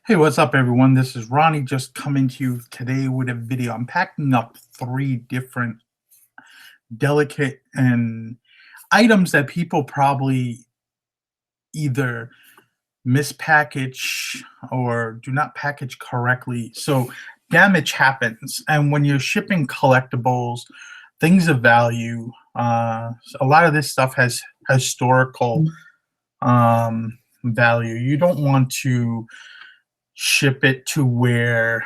Hey, what's up, everyone? This is Ronnie just coming to you today with a video. I'm packing up three different delicate and items that people probably either mispackage or do not package correctly. So damage happens. And when you're shipping collectibles, things of value, a lot of this stuff has historical value. You don't want to ship it to where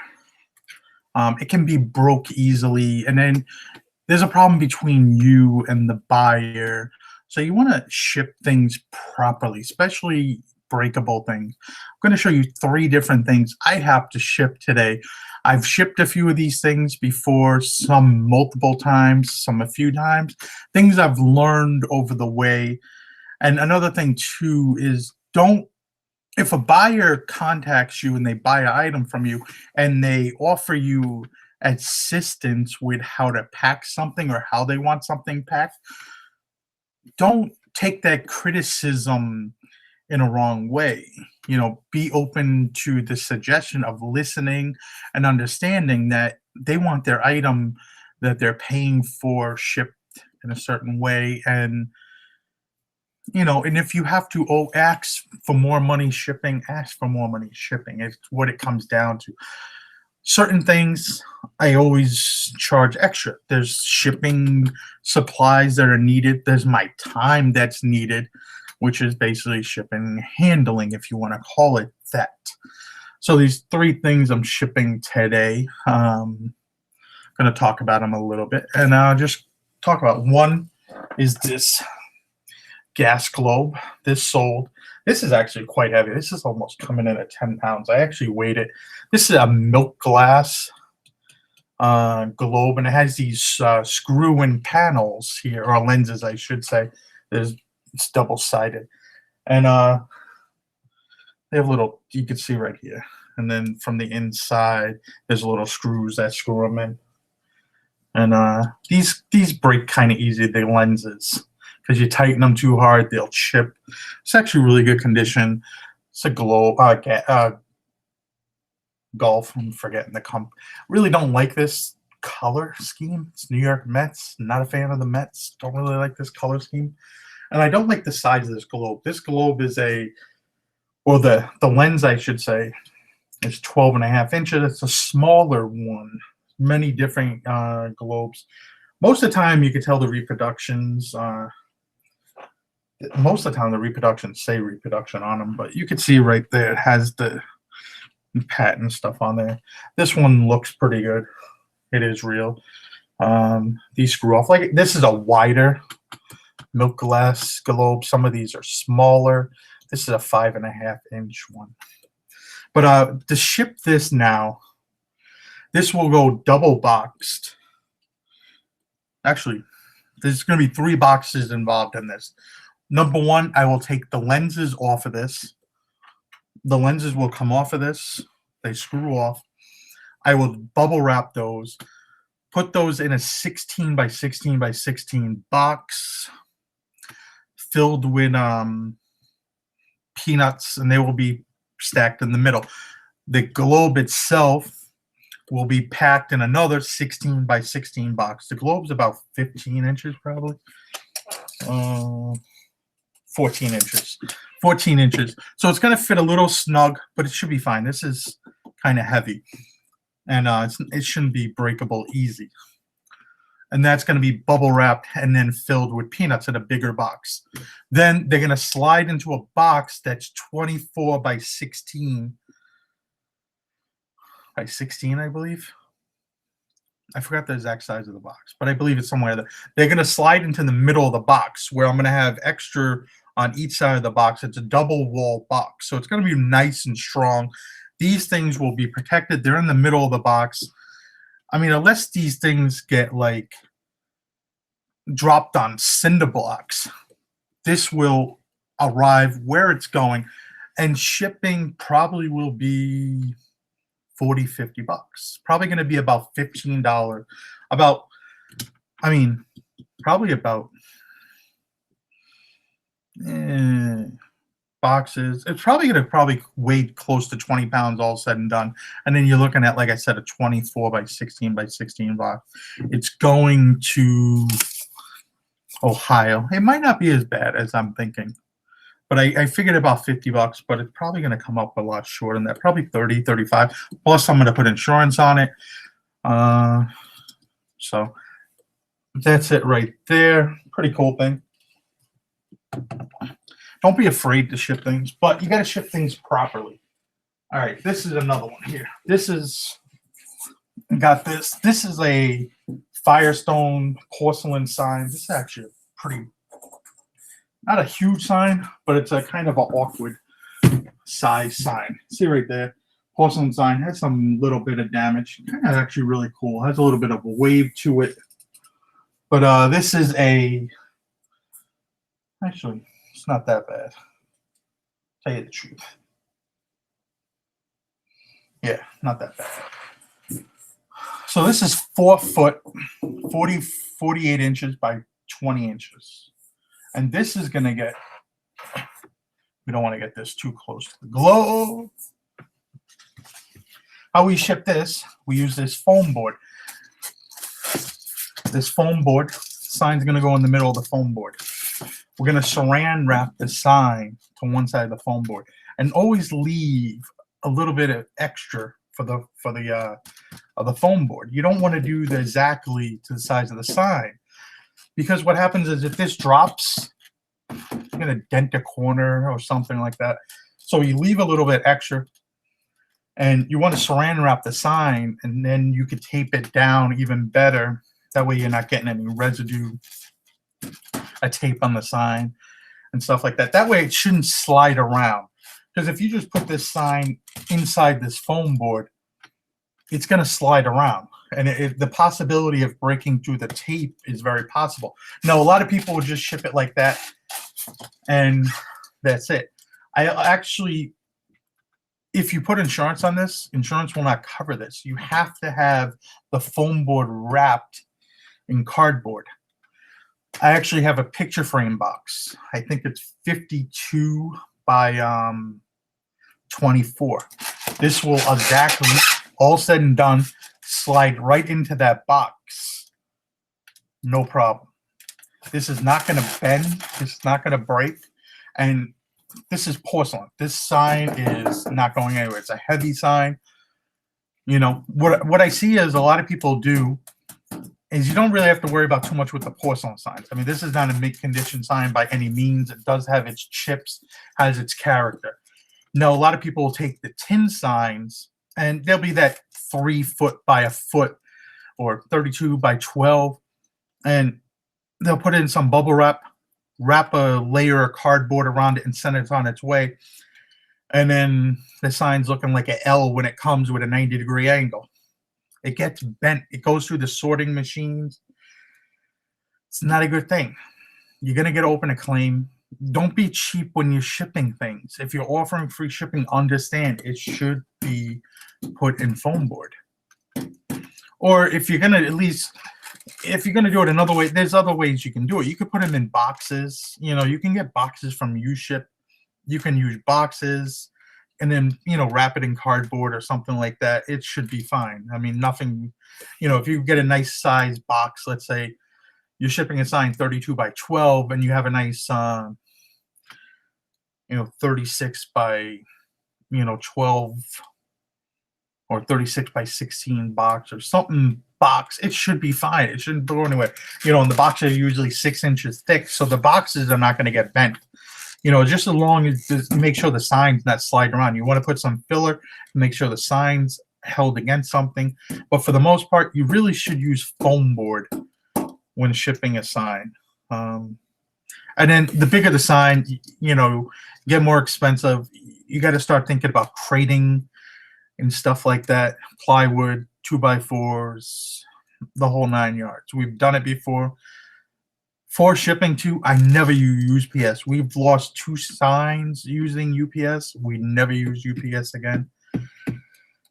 it can be broke easily, and then there's a problem between you and the buyer. So you want to ship things properly, especially breakable things. I'm going to show you three different things I have to ship today. I've shipped a few of these things before, some multiple times, some a few times. Things I've learned over the way. And another thing too is don't if a buyer contacts you and they buy an item from you and they offer you assistance with how to pack something or how they want something packed, don't take that criticism in a wrong way. Be open to the suggestion of listening and understanding that they want their item that they're paying for shipped in a certain way. And if you have to ask for more money shipping, ask for more money shipping. It's what it comes down to. Certain things I always charge extra. There's shipping supplies that are needed. There's my time that's needed, which is basically shipping and handling, if you want to call it that. So these three things I'm shipping today. Going to talk about them a little bit, and I'll just talk about one is this gas globe. This is actually quite heavy. This is almost coming in at 10 pounds. I actually weighed it. This is a milk glass globe, and it has these screw-in panels here, or lenses, I should say. It's double-sided, and they have little, you can see right here, and then from the inside there's little screws that screw them in, and these break kind of easy, the lenses, because you tighten them too hard, they'll chip. It's actually really good condition. It's a golf. I'm forgetting the comp. Really don't like this color scheme. It's New York Mets. Not a fan of the Mets. Don't really like this color scheme. And I don't like the size of this globe. This globe is the lens, I should say, is 12.5 inches. It's a smaller one. Many different globes. Most of the time, you can tell the reproductions. Most of the time the reproductions say reproduction on them, but you can see right there it has the patent stuff on there. This one looks pretty good. It is real. These screw off. Like, this is a wider milk glass globe. Some of these are smaller. This is a 5.5-inch one. But to ship this now, this will go double boxed. Actually, there's going to be 3 boxes involved in this. Number one, I will take the lenses off of this. The lenses will come off of this. They screw off. I will bubble wrap those, put those in a 16 by 16 by 16 box filled with peanuts, and they will be stacked in the middle. The globe itself will be packed in another 16 by 16 box. The globe's about 15 inches probably. 14 inches. 14 inches. So it's going to fit a little snug, but it should be fine. This is kind of heavy, and it shouldn't be breakable easy. And that's going to be bubble wrapped and then filled with peanuts in a bigger box. Then they're going to slide into a box that's 24 by 16 by 16, I believe. I forgot the exact size of the box, but I believe it's somewhere there. They're going to slide into the middle of the box, where I'm going to have extra on each side of the box. It's a double wall box, so it's going to be nice and strong. These things will be protected. They're in the middle of the box. I mean, unless these things get like dropped on cinder blocks, this will arrive where it's going, and shipping probably will be $40-50. Probably going to be about $15. Probably about boxes. It's probably going to weigh close to 20 pounds all said and done. And then you're looking at, like I said, a 24 by 16 by 16 box. It's going to Ohio. It might not be as bad as I'm thinking. But I figured about $50, but it's probably going to come up a lot shorter than that. Probably 30, 35. Plus, I'm going to put insurance on it. So that's it right there. Pretty cool thing. Don't be afraid to ship things, but you got to ship things properly. All right, this is another one here. This is This is a Firestone porcelain sign. This is actually pretty, not a huge sign, but it's a kind of an awkward size sign. See right there, porcelain sign has some little bit of damage. Kind of actually really cool. Has a little bit of a wave to it. But this is actually, it's not that bad. Tell you the truth. Yeah, not that bad. So this is 4 foot, 48 inches by 20 inches. And this is going to get, we don't want to get this too close to the globe. How we ship this, we use this foam board. This foam board, sign's going to go in the middle of the foam board. We're going to saran wrap the sign to one side of the foam board and always leave a little bit of extra for the foam board. You don't want to do the exactly to the size of the sign, because what happens is if this drops, you're going to dent a corner or something like that. So you leave a little bit extra, and you want to saran wrap the sign, and then you could tape it down even better. That way you're not getting any residue, a tape on the sign and stuff like that. That way it shouldn't slide around. Because if you just put this sign inside this foam board, it's going to slide around. And the possibility of breaking through the tape is very possible. Now, a lot of people would just ship it like that, and that's it. I actually, if you put insurance on this, insurance will not cover this. You have to have the foam board wrapped in cardboard. I actually have a picture frame box. I think it's 52 by 24. This will exactly, all said and done, slide right into that box. No problem. This is not going to bend. This is not going to break. And this is porcelain. This sign is not going anywhere. It's a heavy sign. You know, what I see is a lot of people do is you don't really have to worry about too much with the porcelain signs. I mean, this is not a mint condition sign by any means. It does have its chips, has its character. No, a lot of people will take the tin signs, and they'll be that 3 foot by a foot or 32 by 12, and they'll put in some bubble wrap, wrap a layer of cardboard around it, and send it on its way. And then the sign's looking like an L when it comes with a 90-degree angle. It gets bent. It goes through the sorting machines. It's not a good thing. You're going to get open a claim. Don't be cheap when you're shipping things. If you're offering free shipping, understand it should be put in foam board. Or if you're going to, at least, if you're going to do it another way, there's other ways you can do it. You could put them in boxes. You know, you can get boxes from UShip. You can use boxes and then, you know, wrap it in cardboard or something like that. It should be fine. I mean, nothing, you know, if you get a nice size box, let's say you're shipping a sign 32 by 12 and you have a nice, you know, 36 by, you know, 12 or 36 by 16 box or something box, it should be fine. It shouldn't go anywhere. You know, and the boxes are usually 6 inches thick, so the boxes are not going to get bent. You know, just as long as, just make sure the sign's not sliding around. You want to put some filler, make sure the sign's held against something. But for the most part, you really should use foam board when shipping a sign. And then the bigger the sign, you know, get more expensive. You got to start thinking about crating and stuff like that. Plywood, 2x4s, the whole 9 yards. We've done it before. For shipping too, I never use UPS. We've lost 2 signs using UPS. We never use UPS again.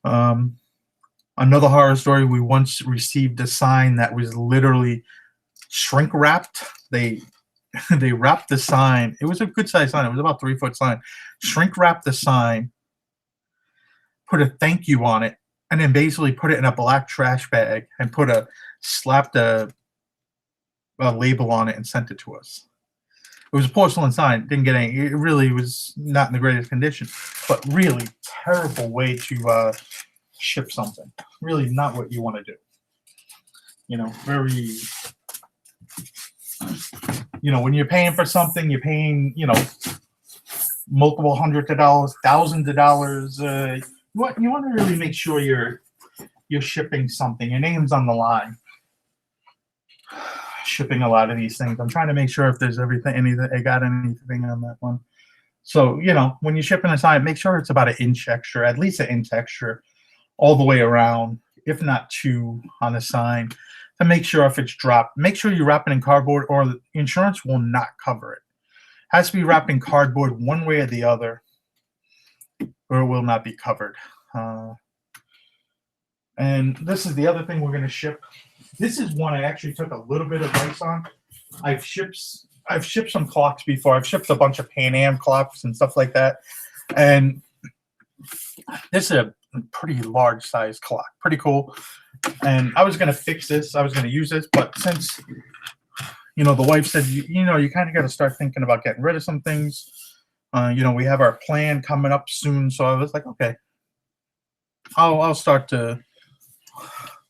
Another horror story, we once received a sign that was literally shrink wrapped. They they wrapped the sign. It was a good size sign. It was about 3 foot sign. Shrink wrapped the sign, put a thank you on it, and then basically put it in a black trash bag and slapped a label on it and sent it to us. It was a porcelain sign. Didn't get any. It really was not in the greatest condition, but really terrible way to ship something. Really not what you want to do. Very. When you're paying for something, you're paying, multiple hundreds of dollars, thousands of dollars. You want to really make sure you're shipping something. Your name's on the line. Shipping a lot of these things. I'm trying to make sure if there's anything on that one. So, when you're shipping a sign, make sure it's about an inch extra, at least an inch extra all the way around, if not 2 on the sign, to make sure if it's dropped. Make sure you wrap it in cardboard or the insurance will not cover it. Has to be wrapped in cardboard one way or the other, or it will not be covered. And this is the other thing we're going to ship. This is one I actually took a little bit of advice on. I've shipped some clocks before. I've shipped a bunch of Pan Am clocks and stuff like that. And this is a pretty large size clock. Pretty cool. And I was going to fix this. I was going to use this. But since, the wife said, you kind of got to start thinking about getting rid of some things. We have our plan coming up soon. So I was like, okay, I'll start to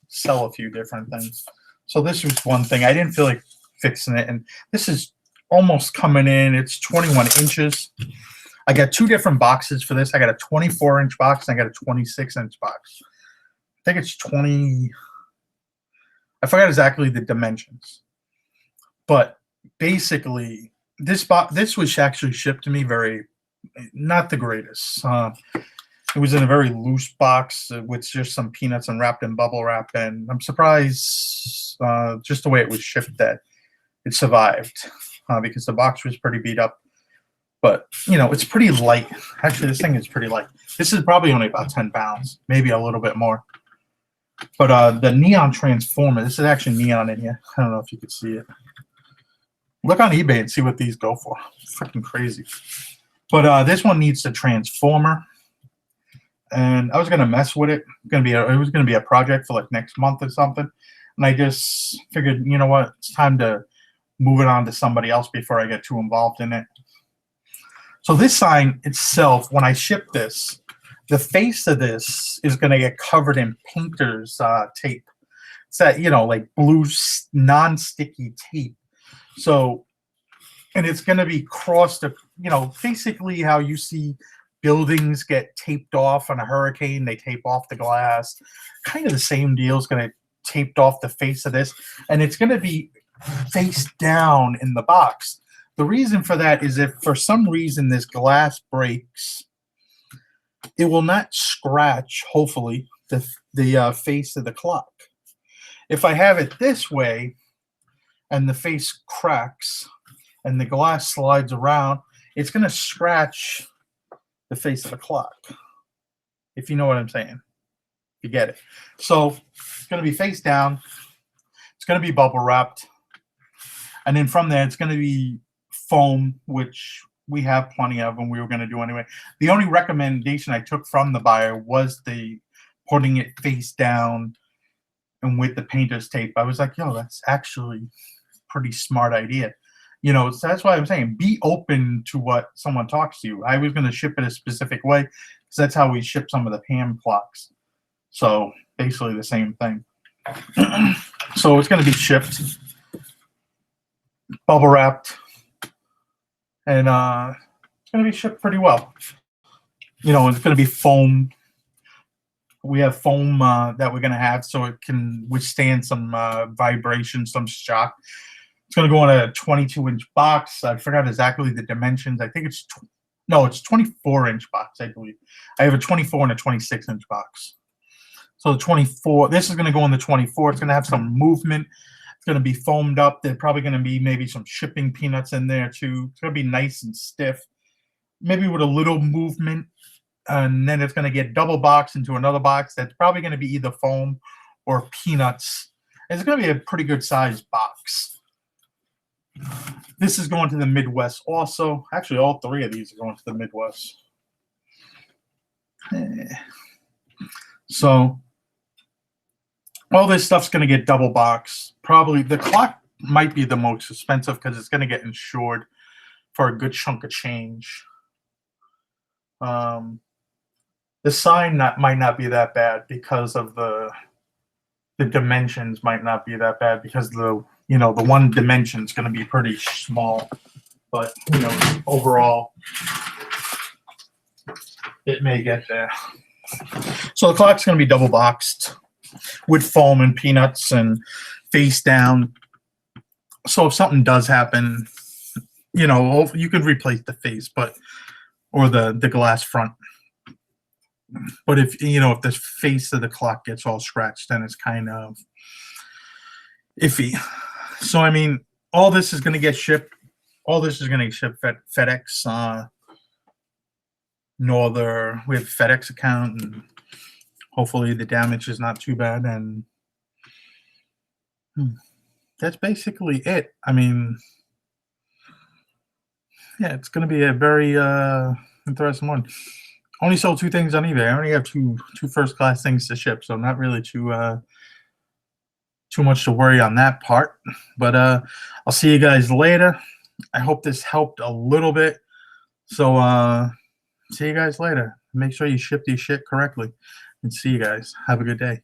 sell a few different things. So this was one thing. I didn't feel like fixing it. And this is almost coming in. It's 21 inches. I got 2 different boxes for this. I got a 24-inch box and I got a 26-inch box. I think it's 20. I forgot exactly the dimensions. But basically, this was actually shipped to me not the greatest. It was in a very loose box with just some peanuts and wrapped in bubble wrap. And I'm surprised just the way it was shipped that it survived because the box was pretty beat up. But, it's pretty light. Actually, this thing is pretty light. This is probably only about 10 pounds, maybe a little bit more. But the neon transformer, this is actually neon in here. I don't know if you could see it. Look on eBay and see what these go for. Freaking crazy. But this one needs the transformer. And I was gonna mess with it. It was gonna be a project for like next month or something. And I just figured, you know what, it's time to move it on to somebody else before I get too involved in it. So this sign itself, when I ship this, the face of this is gonna get covered in painter's tape. It's that, like blue non-sticky tape. So, and it's gonna be crossed, basically how you see buildings get taped off on a hurricane. They tape off the glass. Kind of the same deal is going to taped off the face of this. And it's going to be face down in the box. The reason for that is if for some reason this glass breaks, it will not scratch, hopefully, the face of the clock. If I have it this way and the face cracks and the glass slides around, it's going to scratch the face of the clock, if you know what I'm saying. You get it. So it's going to be face down. It's going to be bubble wrapped. And then from there, it's going to be foam, which we have plenty of and we were going to do anyway. The only recommendation I took from the buyer was the putting it face down and with the painter's tape. I was like, yo, that's actually a pretty smart idea. So that's why I'm saying be open to what someone talks to you. I was going to ship it a specific way because that's how we ship some of the Pam clocks. So basically the same thing. So it's going to be shipped, bubble wrapped, and it's going to be shipped pretty well. It's going to be foam. We have foam that we're going to have so it can withstand some vibration, some shock. It's going to go in a 22-inch box. I forgot exactly the dimensions. I think it's 24-inch box, I believe. I have a 24 and a 26-inch box. So the 24, this is going to go in the 24. It's going to have some movement. It's going to be foamed up. There's probably going to be maybe some shipping peanuts in there too. It's going to be nice and stiff, maybe with a little movement. And then it's going to get double boxed into another box that's probably going to be either foam or peanuts. It's going to be a pretty good sized box. This is going to the Midwest also. Actually, all three of these are going to the Midwest. So all this stuff's going to get double boxed. Probably the clock might be the most expensive because it's going to get insured for a good chunk of change. The sign might not be that bad because of the dimensions might not be that bad because the one dimension is going to be pretty small, but overall it may get there. So the clock's going to be double boxed with foam and peanuts and face down. So if something does happen, you could replace the face, or the glass front. But if the face of the clock gets all scratched, then it's kind of iffy. So I mean, all this is going to get shipped. All this is going to get shipped FedEx. Northern with FedEx account, and hopefully the damage is not too bad. And that's basically it. I mean, yeah, it's going to be a very interesting one. Only sold 2 things on eBay. I only have two first-class things to ship, so not really too much to worry on that part. But I'll see you guys later. I hope this helped a little bit. So see you guys later. Make sure you ship these shit correctly. And see you guys. Have a good day.